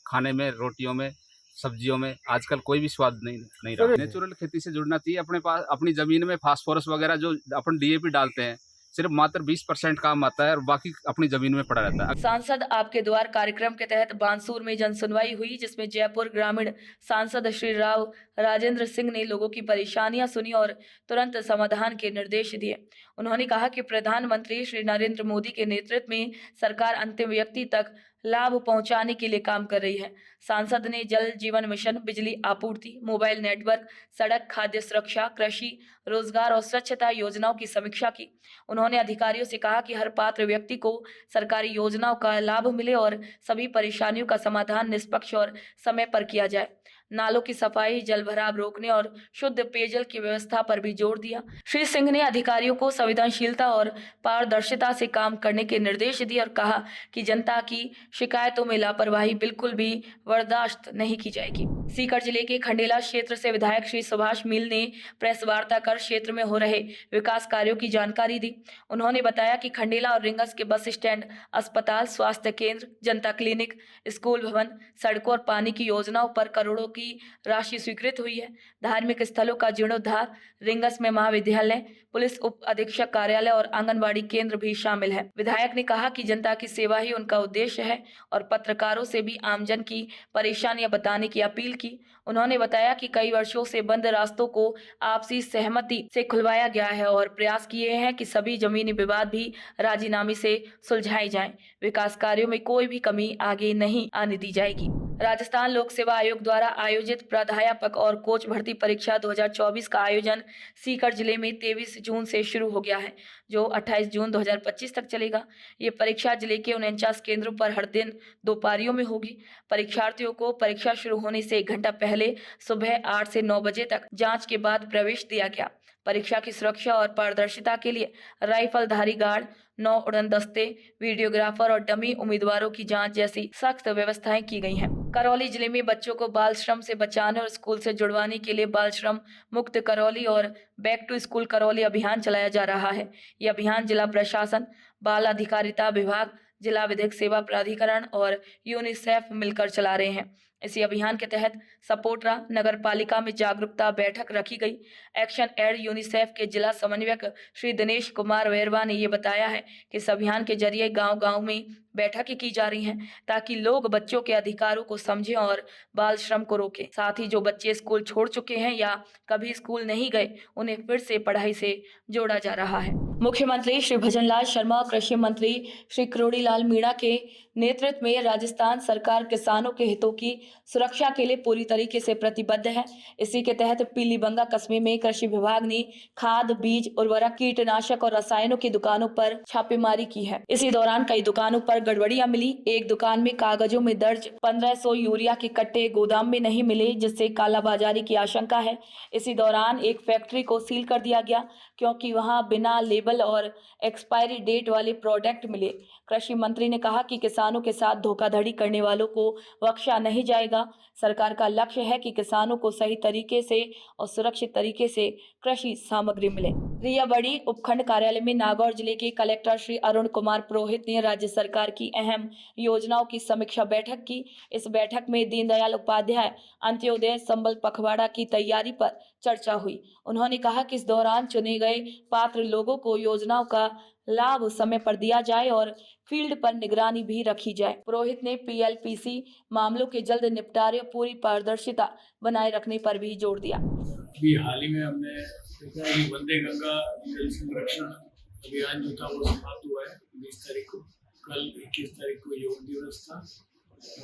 Speaker 12: खाने में, रोटियों में, सब्जियों में। आजकल कोई भी स्वाद नहीं रहा। नेचुरल खेती से जुड़ना चाहिए। अपने पास अपनी ज़मीन में फास्फोरस वगैरह जो अपन DAP डालते हैं सिर्फ मात्र 20% काम आता है और बाकी अपनी जमीन में पड़ा रहता है।
Speaker 1: सांसद आपके द्वार कार्यक्रम के तहत बांसूर में जन सुनवाई हुई, जिसमें जयपुर ग्रामीण सांसद श्री राव राजेंद्र सिंह ने लोगों की परेशानियां सुनी और तुरंत समाधान के निर्देश दिए। उन्होंने कहा कि प्रधानमंत्री श्री नरेंद्र मोदी के नेतृत्व में सरकार अंतिम व्यक्ति तक लाभ पहुंचाने के लिए काम कर रही है। सांसद ने जल जीवन मिशन, बिजली आपूर्ति, मोबाइल नेटवर्क, सड़क, खाद्य सुरक्षा, कृषि, रोजगार और स्वच्छता योजनाओं की समीक्षा की। उन्होंने अधिकारियों से कहा कि हर पात्र व्यक्ति को सरकारी योजनाओं का लाभ मिले और सभी परेशानियों का समाधान निष्पक्ष और समय पर किया जाए। नालों की सफाई, जल भराव रोकने और शुद्ध पेयजल की व्यवस्था पर भी जोर दिया। श्री सिंह ने अधिकारियों को संवेदनशीलता और पारदर्शिता से काम करने के निर्देश दिए और कहा कि जनता की शिकायतों में लापरवाही बिल्कुल भी बर्दाश्त नहीं की जाएगी। सीकर जिले के खंडेला क्षेत्र से विधायक श्री सुभाष मील ने प्रेस वार्ता कर क्षेत्र में हो रहे विकास कार्यों की जानकारी दी। उन्होंने बताया कि खंडेला और रिंगस के बस स्टैंड, अस्पताल, स्वास्थ्य केंद्र, जनता क्लिनिक, स्कूल भवन, सड़कों और पानी की योजनाओं पर करोड़ों की राशि स्वीकृत हुई है। धार्मिक स्थलों का जीर्णोद्धार, रिंगस में महाविद्यालय, पुलिस उप अधीक्षक कार्यालय और आंगनबाड़ी केंद्र भी शामिल है। विधायक ने कहा कि जनता की सेवा ही उनका उद्देश्य है और पत्रकारों से भी आमजन की परेशानियां बताने की अपील की। उन्होंने बताया कि कई वर्षों से बंद रास्तों को आपसी सहमति से खुलवाया गया है और प्रयास किए हैं कि सभी जमीनी विवाद भी राजीनामे से सुलझाए जाएं। विकास कार्यों में कोई भी कमी आगे नहीं आने दी जाएगी। राजस्थान लोक सेवा आयोग द्वारा आयोजित प्राध्यापक और कोच भर्ती परीक्षा 2024 का आयोजन सीकर जिले में 23 जून से शुरू हो गया है, जो 28 जून 2025 तक चलेगा। ये परीक्षा जिले के 49 केंद्रों पर हर दिन 2 पारियों में होगी। परीक्षार्थियों को परीक्षा शुरू होने से 1 घंटा पहले सुबह 8 से 9 बजे तक जांच के बाद प्रवेश दिया गया। परीक्षा की सुरक्षा और पारदर्शिता के लिए राइफलधारी गार्ड, 9 उड़न दस्ते, वीडियोग्राफर और डमी उम्मीदवारों की जांच जैसी सख्त व्यवस्थाएं की गई हैं। करौली जिले में बच्चों को बाल श्रम से बचाने और स्कूल से जुड़वाने के लिए बाल श्रम मुक्त करौली और बैक टू स्कूल करौली अभियान चलाया जा रहा है। ये अभियान जिला प्रशासन, बाल अधिकारिता विभाग, जिला विधिक सेवा प्राधिकरण और यूनिसेफ मिलकर चला रहे हैं। इसी अभियान के तहत सपोटरा नगर पालिका में जागरूकता बैठक रखी गई। एक्शन एड यूनिसेफ के जिला समन्वयक श्री दिनेश कुमार वेरवा ने ये बताया है कि इस अभियान के जरिए गांव-गांव में बैठकें की जा रही हैं ताकि लोग बच्चों के अधिकारों को समझें और बाल श्रम को रोकें। साथ ही जो बच्चे स्कूल छोड़ चुके हैं या कभी स्कूल नहीं गए, उन्हें फिर से पढ़ाई से जोड़ा जा रहा है। मुख्यमंत्री श्री भजनलाल शर्मा, कृषि मंत्री श्री करोड़ीलाल मीणा के नेतृत्व में राजस्थान सरकार किसानों के हितों की सुरक्षा के लिए पूरी तरीके से प्रतिबद्ध है। इसी के तहत पीलीबंगा कस्बे में कृषि विभाग ने खाद, बीज, उर्वरक, कीटनाशक और रसायनों की दुकानों पर छापेमारी की है। इसी दौरान कई दुकानों पर गड़बड़ियां मिली। एक दुकान में कागजों में दर्ज 1500 यूरिया के कट्टे गोदाम में नहीं मिले, जिससे कालाबाजारी की आशंका है। इसी दौरान एक फैक्ट्री को सील कर दिया गया क्योंकि वहां बिना लेबल और एक्सपायरी डेट वाले प्रोडक्ट मिले। कृषि मंत्री ने कहा कि किसानों के साथ धोखाधड़ी करने वालों को बख्शा नहीं जाएगा। सरकार का लक्ष्य है कि किसानों को सही तरीके से और सुरक्षित तरीके से कृषि सामग्री मिले। रियाबड़ी उपखंड कार्यालय में नागौर जिले के कलेक्टर श्री अरुण कुमार पुरोहित ने राज्य सरकार की अहम योजनाओं की समीक्षा बैठक की। इस बैठक में दीनदयाल उपाध्याय अंत्योदय संबल पखवाड़ा की तैयारी पर चर्चा हुई। उन्होंने कहा कि इस दौरान चुने गए पात्र लोगों को योजनाओं का लाभ समय पर दिया जाए और फील्ड पर निगरानी भी रखी जाए। पुरोहित ने PLPC मामलों के जल्द निपटारे और पूरी पारदर्शिता बनाए रखने पर भी जोर दिया।
Speaker 4: अभी हाल ही में हमने देखा कि वंदे गंगा जल संरक्षण अभियान जो था वो समाप्त हुआ है 20 तारीख को। कल 21 तारीख को योग दिवस था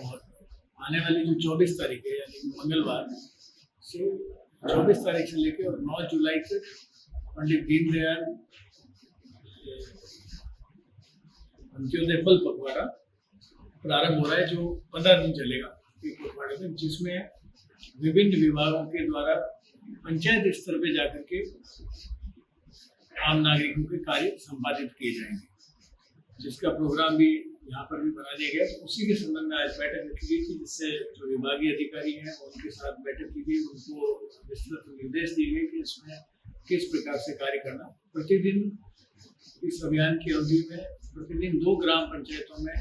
Speaker 4: और आने वाली जो 24 तारीख है यानी मंगलवार से 24 तारीख से लेकर और 9 जुलाई तक पंडित दीनदयाल अंत्योदय फल पखवाड़ा प्रारंभ हो रहा है, जो 15 दिन चलेगा एक पखवाड़े में, जिसमें विभिन्न विभागों के द्वारा
Speaker 13: पंचायत स्तर पे जाकर के आम नागरिकों के कार्य संपादित किए जाएंगे, जिसका प्रोग्राम भी यहाँ पर भी बना दिया गया। तो उसी के संबंध में आज बैठक रखी गई थी, जिससे जो विभागीय अधिकारी हैं उनके साथ बैठक की गई, उनको विस्तृत निर्देश दिए गए कि इसमें किस प्रकार से कार्य करना। प्रतिदिन इस अभियान की अवधि में प्रतिदिन 2 ग्राम पंचायतों में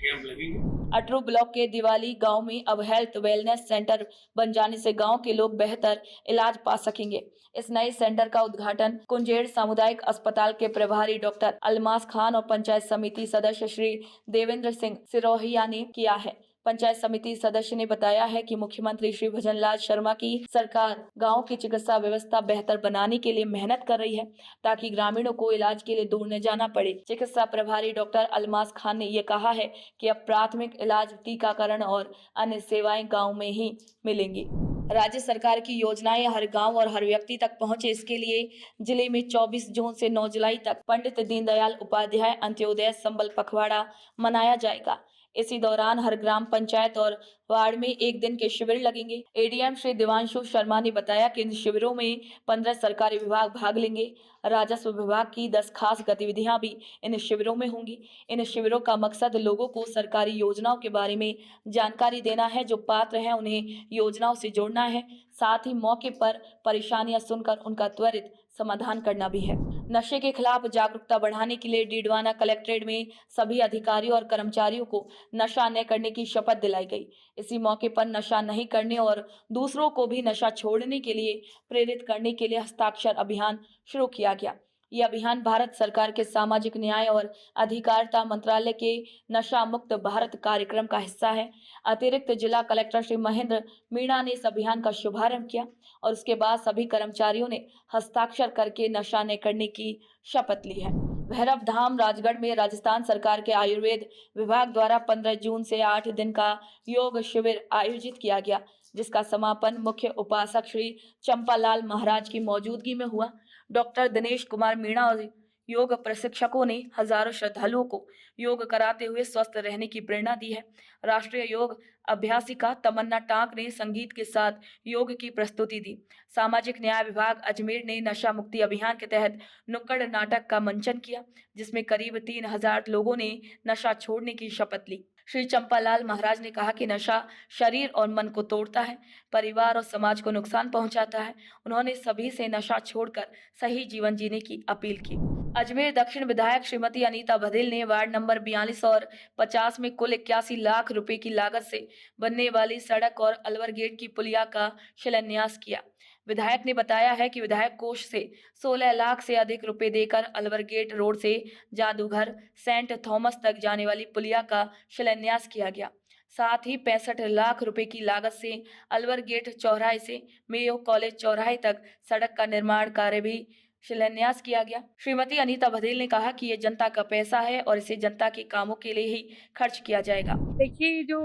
Speaker 13: कैंप लगेंगे।
Speaker 1: अटरू ब्लॉक के दिवाली गांव में अब हेल्थ वेलनेस सेंटर बन जाने से गांव के लोग बेहतर इलाज पा सकेंगे। इस नए सेंटर का उद्घाटन कुंजेड़ सामुदायिक अस्पताल के प्रभारी डॉक्टर अलमास खान और पंचायत समिति सदस्य श्री देवेंद्र सिंह सिरोहिया ने किया है। पंचायत समिति सदस्य ने बताया है कि मुख्यमंत्री श्री भजनलाल शर्मा की सरकार गांव की चिकित्सा व्यवस्था बेहतर बनाने के लिए मेहनत कर रही है, ताकि ग्रामीणों को इलाज के लिए दूर न जाना पड़े। चिकित्सा प्रभारी डॉक्टर अलमास खान ने ये कहा है कि अब प्राथमिक इलाज, टीकाकरण और अन्य सेवाएं गाँव में ही मिलेंगी। राज्य सरकार की योजनाएं हर गांव और हर व्यक्ति तक पहुंचे, इसके लिए जिले में 24 जून से 9 जुलाई तक पंडित दीनदयाल उपाध्याय अंत्योदय संबल पखवाड़ा मनाया जाएगा। इसी दौरान हर ग्राम पंचायत और वार्ड में 1 दिन के शिविर लगेंगे। एडीएम श्री देवांशु शर्मा ने बताया कि इन शिविरों में 15 सरकारी विभाग भाग लेंगे। राजस्व विभाग की 10 खास गतिविधियां भी इन शिविरों में होंगी। इन शिविरों का मकसद लोगों को सरकारी योजनाओं के बारे में जानकारी देना है। जो पात्र हैं उन्हें योजनाओं से जोड़ना है, साथ ही मौके पर परेशानियां सुनकर उनका त्वरित समाधान करना भी है। नशे के खिलाफ जागरूकता बढ़ाने के लिए डीडवाना कलेक्ट्रेट में सभी अधिकारियों और कर्मचारियों को नशा न करने की शपथ दिलाई गई। इसी मौके पर नशा नहीं करने और दूसरों को भी नशा छोड़ने के लिए प्रेरित करने के लिए हस्ताक्षर अभियान शुरू किया गया। यह अभियान भारत सरकार के सामाजिक न्याय और अधिकारिता मंत्रालय के नशा मुक्त भारत कार्यक्रम का हिस्सा है। अतिरिक्त जिला कलेक्टर श्री महेंद्र मीणा ने इस अभियान का शुभारंभ किया और उसके बाद सभी कर्मचारियों ने हस्ताक्षर करके नशा न करने की शपथ ली है। भैरव धाम राजगढ़ में राजस्थान सरकार के आयुर्वेद विभाग द्वारा 15 जून से 8 दिन का योग शिविर आयोजित किया गया, जिसका समापन मुख्य उपासक श्री चंपालाल महाराज की मौजूदगी में हुआ। डॉक्टर दिनेश कुमार मीणा और योग प्रशिक्षकों ने हजारों श्रद्धालुओं को योग कराते हुए स्वस्थ रहने की प्रेरणा दी है। राष्ट्रीय योग अभ्यासिका तमन्ना टांक ने संगीत के साथ योग की प्रस्तुति दी। सामाजिक न्याय विभाग अजमेर ने नशा मुक्ति अभियान के तहत नुक्कड़ नाटक का मंचन किया, जिसमें करीब 3000 लोगों ने नशा छोड़ने की शपथ ली। श्री चंपालाल महाराज ने कहा कि नशा शरीर और मन को तोड़ता है, परिवार और समाज को नुकसान पहुंचाता है। उन्होंने सभी से नशा छोड़कर सही जीवन जीने की अपील की। अजमेर दक्षिण विधायक श्रीमती अनीता बघेल ने वार्ड नंबर 42 और 50 में कुल 81 लाख रुपए की लागत से बनने वाली सड़क और अलवर गेट की पुलिया का शिलान्यास किया। विधायक ने बताया है कि विधायक कोष से 16 लाख से अधिक रुपए देकर अलवर गेट रोड से जादूघर सेंट थॉमस तक जाने वाली पुलिया का शिलान्यास किया गया। साथ ही 65 लाख रुपए की लागत से अलवर गेट चौराहे से मेयो कॉलेज चौराहे तक सड़क का निर्माण कार्य भी शिलान्यास किया गया। श्रीमती अनीता बघेल ने कहा कि ये जनता का पैसा है और इसे जनता के कामों के लिए ही खर्च किया जाएगा।
Speaker 14: देखिए, जो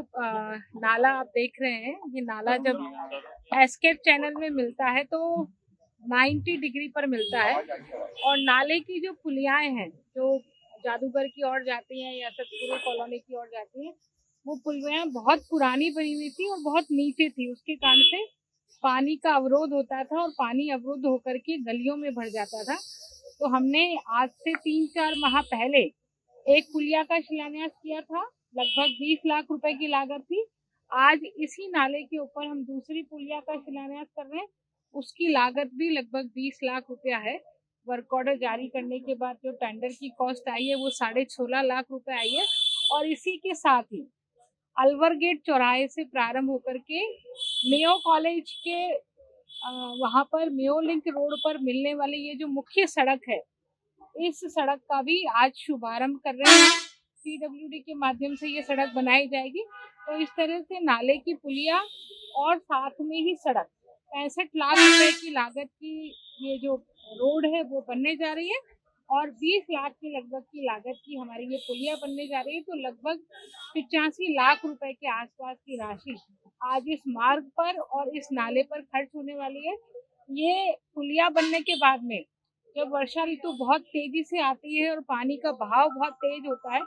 Speaker 14: नाला आप देख रहे हैं, ये नाला जब एस्केप चैनल में मिलता है तो 90 डिग्री पर मिलता है, और नाले की जो पुलियाएं हैं जो जादूगर की ओर जाती हैं या सतपुरा कॉलोनी की ओर जाती हैं, वो पुलियाएं बहुत पुरानी बनी हुई थी और बहुत नीचे थी। उसके कारण से पानी का अवरोध होता था और पानी अवरुद्ध होकर के गलियों में भर जाता था। तो हमने आज से 3-4 माह पहले एक पुलिया का शिलान्यास किया था, लगभग 20 लाख रुपए की लागत थी। आज इसी नाले के ऊपर हम दूसरी पुलिया का शिलान्यास कर रहे हैं, उसकी लागत भी लगभग 20 लाख रुपया है। वर्क ऑर्डर जारी करने के बाद जो टेंडर की कॉस्ट आई है वो 16.5 लाख रुपए आई है। और इसी के साथ ही अलवर गेट चौराहे से प्रारंभ होकर के मेयो कॉलेज के वहाँ पर मेयो लिंक रोड पर मिलने वाली ये जो मुख्य सड़क है, इस सड़क का भी आज शुभारंभ कर रहे हैं। पीडब्ल्यूडी के माध्यम से ये सड़क बनाई जाएगी। तो इस तरह से नाले की पुलिया और साथ में ही सड़क 65 लाख रुपए की लागत की ये जो रोड है वो बनने जा रही है, और 20 लाख की लगभग की लागत की हमारी ये पुलिया बनने जा रही है। तो लगभग 85 लाख रुपए के आसपास की राशि आज इस मार्ग पर और इस नाले पर खर्च होने वाली है। ये पुलिया बनने के बाद में जब वर्षा ऋतु बहुत तेजी से आती है और पानी का बहाव बहुत तेज होता है,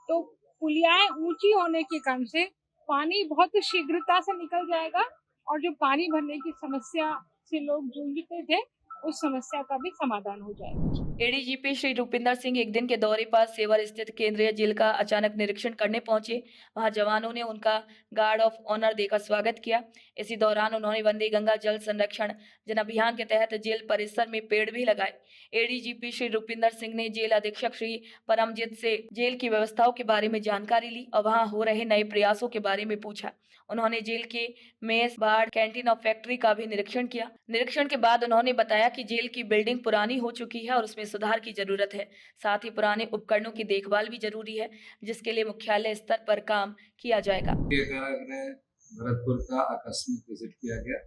Speaker 14: तो पुलियाएं ऊंची होने के कारण से पानी बहुत शीघ्रता से निकल जाएगा और जो पानी भरने की समस्या से लोग जूझते थे उस समस्या का भी समाधान हो जाएगा।
Speaker 1: एडीजीपी श्री रूपिंदर सिंह एक दिन के दौरे पर सेवर स्थित केंद्रीय जेल का अचानक निरीक्षण करने पहुंचे। वहां जवानों ने उनका गार्ड ऑफ ऑनर देकर स्वागत किया। इसी दौरान उन्होंने वंदे गंगा जल संरक्षण जन अभियान के तहत जेल परिसर में पेड़ भी लगाए। एडीजीपी श्री रूपिंदर सिंह ने जेल अधीक्षक श्री परमजीत से जेल की व्यवस्थाओं के बारे में जानकारी ली और वहां हो रहे नए प्रयासों के बारे में पूछा। उन्होंने जेल के मेस, बार, कैंटीन और फैक्ट्री का भी निरीक्षण किया। निरीक्षण के बाद उन्होंने बताया कि जेल की बिल्डिंग पुरानी हो चुकी है और उसमें सुधार की जरूरत है। साथ ही पुराने उपकरणों की देखभाल भी जरूरी है, जिसके लिए मुख्यालय स्तर पर काम किया जाएगा।
Speaker 15: भरतपुर का आकस्मिक विजिट किया गया।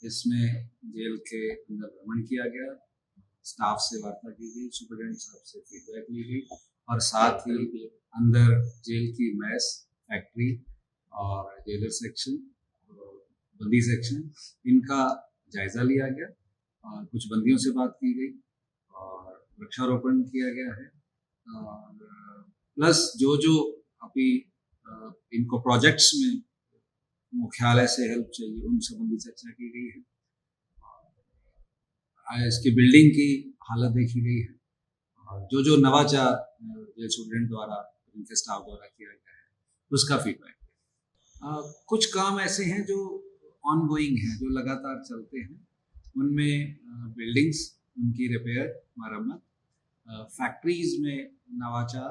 Speaker 15: इसमें जेल के अंदर भ्रमण किया गया, स्टाफ से वार्ता की गई, सुपरिटेंडेंट साहब से फीडबैक ली गई और साथ ही अंदर जेल की मैस, फैक्ट्री और जेलर सेक्शन, बंदी सेक्शन, इनका जायजा लिया गया और कुछ बंदियों से बात की गई और वृक्षारोपण किया गया है। और प्लस जो अभी इनको प्रोजेक्ट्स में मुख्यालय से हेल्प चाहिए उन संबंधी चर्चा की गई है। इसकी बिल्डिंग की हालत देखी गई है और जो नवाचार जेल सुपरिटेंडेंट द्वारा, उनके स्टाफ द्वारा किया गया है उसका फीडबैक। कुछ काम ऐसे हैं जो ऑनगोइंग हैं, जो लगातार चलते हैं। उनमें बिल्डिंग्स, उनकी रिपेयर, मरम्मत, फैक्ट्रीज में नवाचार,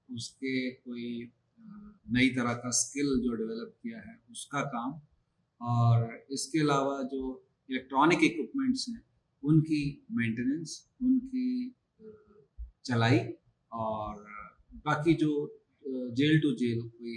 Speaker 15: उसके कोई नई तरह का स्किल जो डेवलप किया है उसका काम, और इसके अलावा जो इलेक्ट्रॉनिक इक्विपमेंट्स हैं उनकी मेंटेनेंस, उनकी चलाई और बाकी जो जेल टू जेल कोई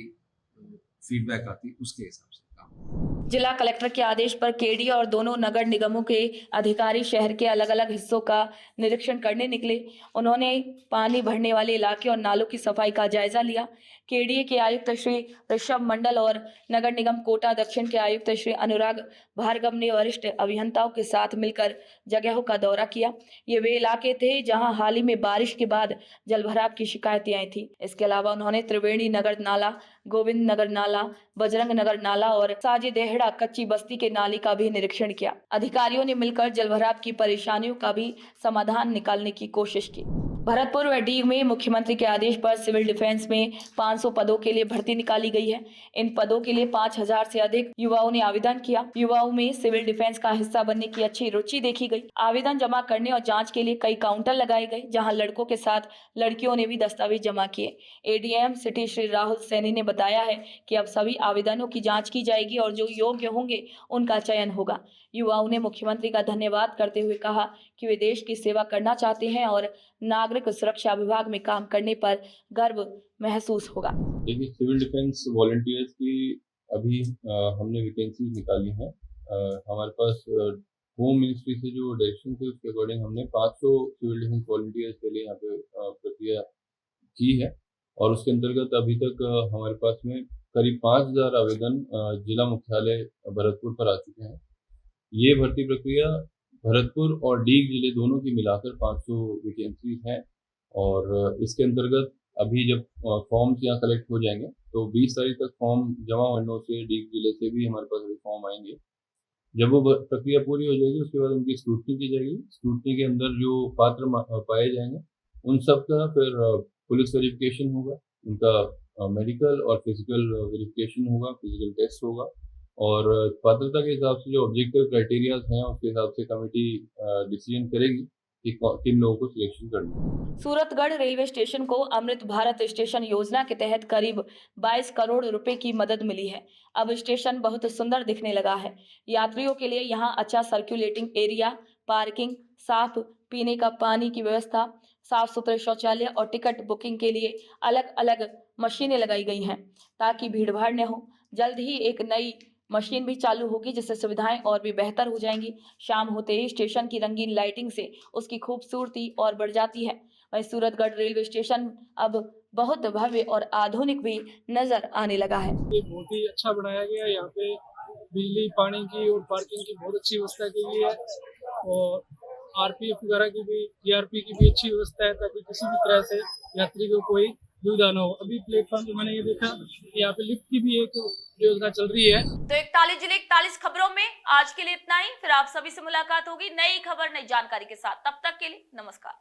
Speaker 15: फीडबैक आती उसके हिसाब से काम।
Speaker 1: जिला कलेक्टर के आदेश पर केडी और दोनों नगर निगमों के अधिकारी शहर के अलग अलग हिस्सों का निरीक्षण करने निकले। उन्होंने पानी भरने वाले इलाके और नालों की सफाई का जायजा लिया। केडीए के आयुक्त श्री ऋषभ मंडल और नगर निगम कोटा दक्षिण के आयुक्त श्री अनुराग भार्गव ने वरिष्ठ अभियंताओं के साथ मिलकर जगहों का दौरा किया। ये वे इलाके थे जहां हाल ही में बारिश के बाद जलभराव की शिकायतें आई थी। इसके अलावा उन्होंने त्रिवेणी नगर नाला, गोविंद नगर नाला, बजरंग नगर नाला और साजी देहड़ा कच्ची बस्ती के नाली का भी निरीक्षण किया। अधिकारियों ने मिलकर जलभराव की परेशानियों का भी समाधान निकालने की कोशिश की। भरतपुर व डीग में मुख्यमंत्री के आदेश पर सिविल डिफेंस में 500 पदों के लिए भर्ती निकाली गई है। इन पदों के लिए 5000 से अधिक युवाओं ने आवेदन किया। युवाओं में सिविल डिफेंस का हिस्सा बनने की अच्छी रुचि देखी गई। आवेदन जमा करने और जांच के लिए कई काउंटर लगाए गए, जहां लड़कों के साथ लड़कियों ने भी दस्तावेज जमा किए। एडीएम सिटी श्री राहुल सैनी ने बताया है कि अब सभी आवेदनों की जाँच की जाएगी और जो योग्य होंगे उनका चयन होगा। युवाओं ने मुख्यमंत्री का धन्यवाद करते हुए कहा कि वे देश की सेवा करना चाहते हैं और नागरिक सुरक्षा विभाग में काम करने पर गर्व महसूस होगा।
Speaker 16: देखिए, सिविल डिफेंस वॉलंटियर्स की अभी हमने वैकेंसी निकाली है। हमारे पास होम मिनिस्ट्री से जो डायरेक्शन थे उसके अकॉर्डिंग हमने 500 सिविल डिफेंस वॉलंटियर्स के लिए यहाँ पे प्रक्रिया की है और उसके अंतर्गत अभी तक हमारे पास में करीब 5000 आवेदन जिला मुख्यालय भरतपुर पर आ चुके हैं। ये भर्ती प्रक्रिया भरतपुर और डीग जिले दोनों की मिलाकर 500 वैकेंसीज हैं और इसके अंतर्गत अभी जब फॉर्म्स यहाँ कलेक्ट हो जाएंगे तो 20 तारीख तक फॉर्म जमा होने से डीग जिले से भी हमारे पास अभी फॉर्म आएंगे। जब वो प्रक्रिया पूरी हो जाएगी उसके बाद उनकी स्क्रूटनी की जाएगी। स्क्रूटनी के अंदर जो पात्र पाए जाएंगे उन सब का फिर पुलिस वेरिफिकेशन होगा, उनका मेडिकल और फिजिकल वेरिफिकेशन होगा, फिजिकल टेस्ट होगा और पात्रता के हिसाब से जो ऑब्जेक्टिव क्राइटेरियाज हैं उसके हिसाब से कमेटी डिसीजन करेगी कि किन लोगों को सिलेक्शन करना है।
Speaker 1: सूरतगढ़ रेलवे स्टेशन को अमृत भारत स्टेशन योजना के तहत करीब 22 करोड़ रुपए की मदद मिली है। अब स्टेशन बहुत सुंदर दिखने लगा है। यात्रियों के लिए यहाँ अच्छा सर्कुलेटिंग एरिया, पार्किंग, साफ पीने का पानी की व्यवस्था, साफ सुथरे शौचालय और टिकट बुकिंग के लिए अलग अलग मशीनें लगाई गई हैं ताकि भीड़भाड़ न हो। जल्द ही एक नई मशीन भी चालू होगी जिससे सुविधाएं और भी बेहतर हो जाएंगी। शाम होते ही स्टेशन की रंगीन लाइटिंग से उसकी खूबसूरती और बढ़ जाती है। वहीं सूरतगढ़ रेलवे स्टेशन अब बहुत भव्य और आधुनिक भी नजर आने लगा है।
Speaker 6: ये बहुत ही अच्छा बनाया गया है। यहाँ पे बिजली, पानी की और पार्किंग की बहुत अच्छी व्यवस्था की गई है और आरपीएफ वगैरह की भी, टीआरपी की भी अच्छी व्यवस्था है ताकि किसी भी तरह से यात्री को कोई दुविधा न हो। अभी प्लेटफॉर्म पे मैंने ये देखा कि यहाँ पे लिफ्ट की भी एक योजना चल रही है।
Speaker 1: तो 41 जिले 41 खबरों में आज के लिए इतना ही। फिर आप सभी से मुलाकात होगी नई खबर नई जानकारी के साथ। तब तक के लिए नमस्कार।